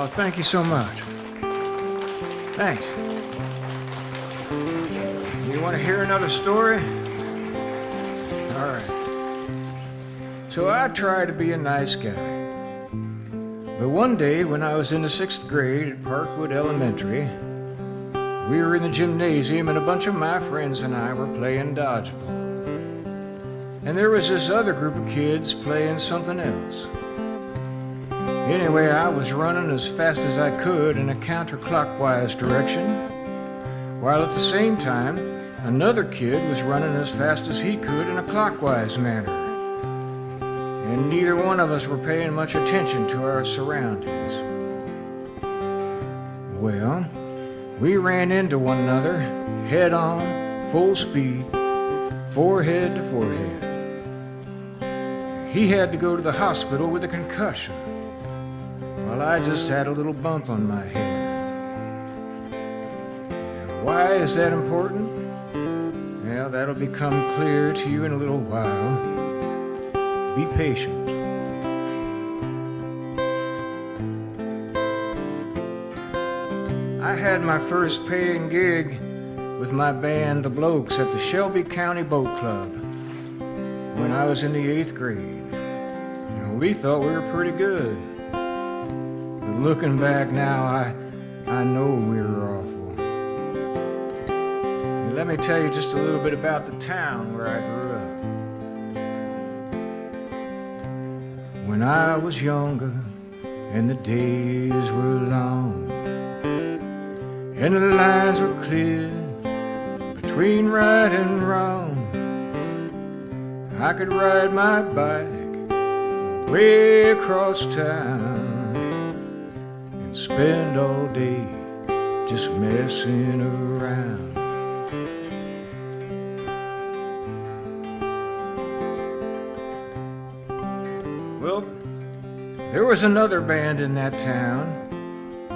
Oh, thank you so much. Thanks. You want to hear another story? All right. So I try to be a nice guy. But one day when I was in the 6th grade at Parkwood Elementary, we were in the gymnasium and a bunch of my friends and I were playing dodgeball. And there was this other group of kids playing something else. Anyway, I was running as fast as I could in a counterclockwise direction, while at the same time, another kid was running as fast as he could in a clockwise manner. And neither one of us were paying much attention to our surroundings. Well, we ran into one another, head on, full speed, forehead to forehead. He had to go to the hospital with a concussion, while I just had a little bump on my head. Why is that important? Well, that'll become clear to you in a little while. Be patient. I had my first paying gig with my band, The Blokes, at the Shelby County Boat Club when I was in the 8th grade. We thought we were pretty good. But looking back now, I know we were awful. And let me tell you just a little bit about the town where I grew up. When I was younger and the days were long and the lines were clear between right and wrong, I could ride my bike way across town and spend all day just messing around. Well, there was another band in that town,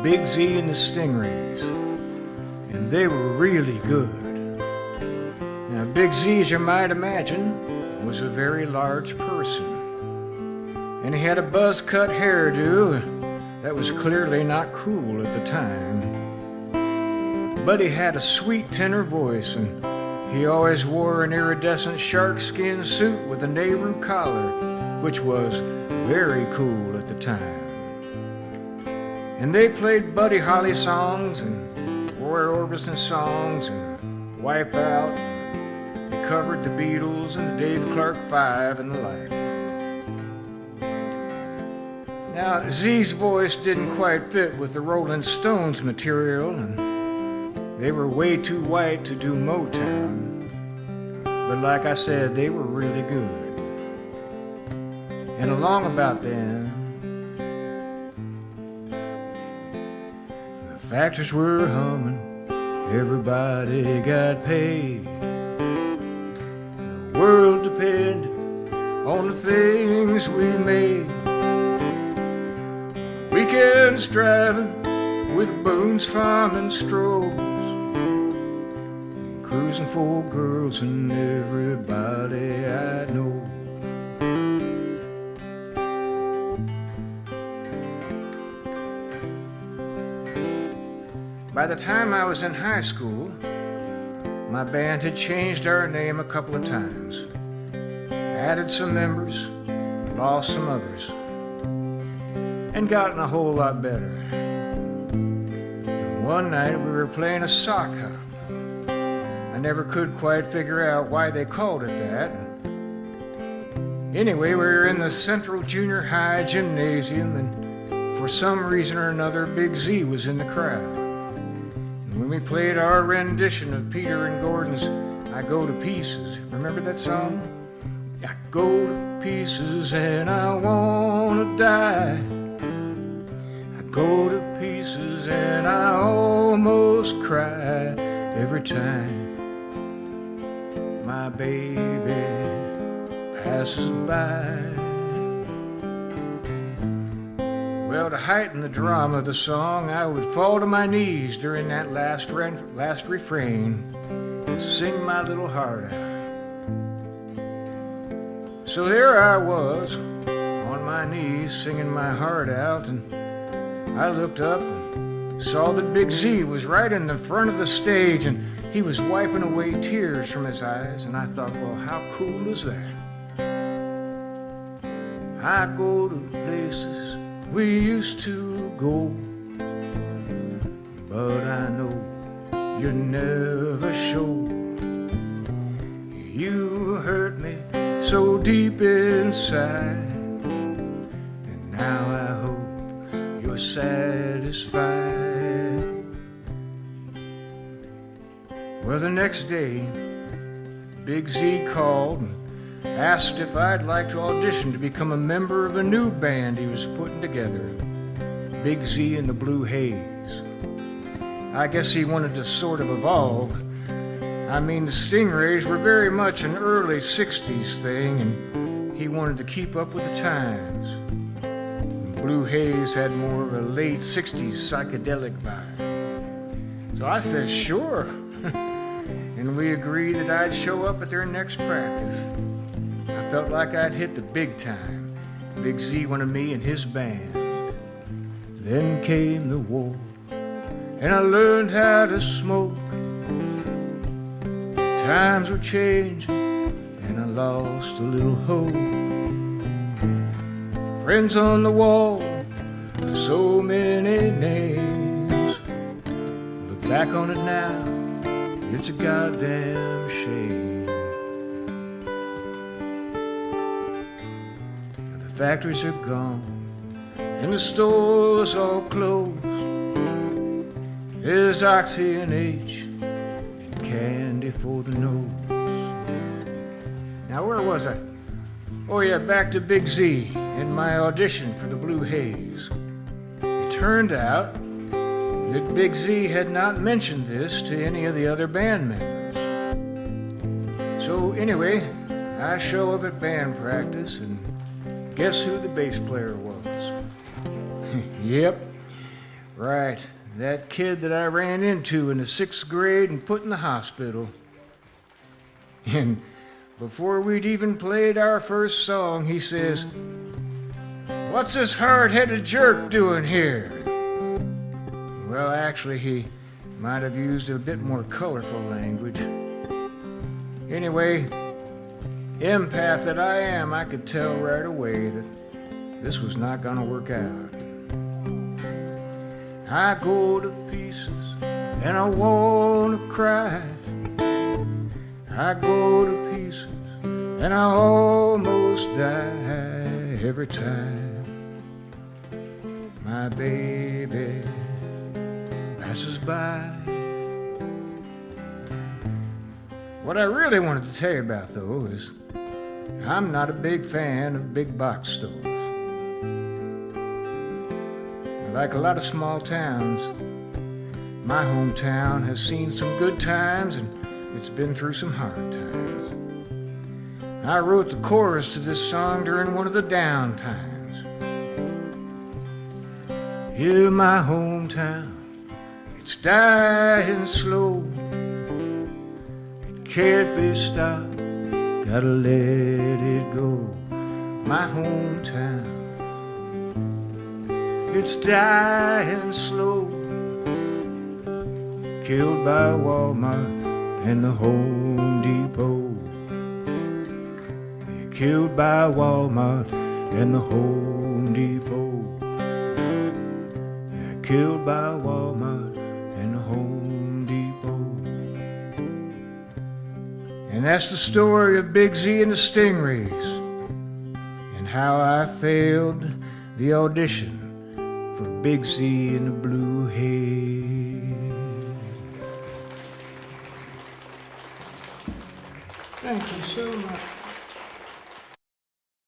Big Z and the Stingrays, and they were really good. Now, Big Z, as you might imagine, was a very large person. And he had a buzz-cut hairdo that was clearly not cool at the time. But he had a sweet tenor voice, and he always wore an iridescent sharkskin suit with a Nehru collar, which was very cool at the time. And they played Buddy Holly songs and Roy Orbison songs and Wipeout. They covered the Beatles and the Dave Clark Five and the like. Now, Z's voice didn't quite fit with the Rolling Stones material, and they were way too white to do Motown. But like I said, they were really good. And along about then, the factories were humming, everybody got paid. The world depended on the things we made. Weekends driving with Boone's Farm and strolls, cruising for girls and everybody I know. By the time I was in high school, my band had changed our name a couple of times, added some members, lost some others, and gotten a whole lot better. And one night we were playing a sock hop. I never could quite figure out why they called it that. Anyway, we were in the Central Junior High gymnasium, and for some reason or another, Big Z was in the crowd. And when we played our rendition of Peter and Gordon's I Go to Pieces, remember that song? I go to pieces and I wanna die. Go to pieces and I almost cry every time my baby passes by. Well, to heighten the drama of the song, I would fall to my knees during that last refrain and sing my little heart out. So there I was, on my knees, singing my heart out, and I looked up and saw that Big Z was right in the front of the stage, and he was wiping away tears from his eyes, and I thought, well, how cool is that? I go to places we used to go, but I know you never show. You hurt me so deep inside, and now I hope you're satisfied. Well, the next day, Big Z called and asked if I'd like to audition to become a member of a new band he was putting together, Big Z and the Blue Haze. I guess he wanted to sort of evolve. I mean, the Stingrays were very much an early 60s thing, and he wanted to keep up with the times. Blue Haze had more of a late 60s psychedelic vibe. So I said, sure. And we agreed that I'd show up at their next practice. I felt like I'd hit the big time. Big Z wanted me in his band. Then came the war, and I learned how to smoke. Times were changing, and I lost a little hope. Friends on the wall, so many names. Look back on it now, it's a goddamn shame. The factories are gone, and the stores all closed. There's Oxy and H and candy for the nose. Now where was I? Oh yeah, back to Big Z and my audition for the Blue Haze. It turned out that Big Z had not mentioned this to any of the other band members. So anyway, I show up at band practice, and guess who the bass player was? Yep, right, that kid that I ran into in the 6th grade and put in the hospital. And before we'd even played our first song, he says, "What's this hard-headed jerk doing here?" Well, actually, he might have used a bit more colorful language. Anyway, empath that I am, I could tell right away that this was not gonna work out. I go to pieces and I wanna cry. I go to pieces and I almost die every time my baby passes by. What I really wanted to tell you about, though, is I'm not a big fan of big box stores. Like a lot of small towns, my hometown has seen some good times and it's been through some hard times. I wrote the chorus to this song during one of the down times. Here my hometown, it's dying slow. It can't be stopped, gotta let it go. My hometown, it's dying slow. Killed by Walmart and the Home Depot. Killed by Walmart and the Home Depot. Killed by Walmart and the Home Depot. And that's the story of Big Z and the Stingrays, and how I failed the audition for Big Z and the Blue Haze. Thank you so much.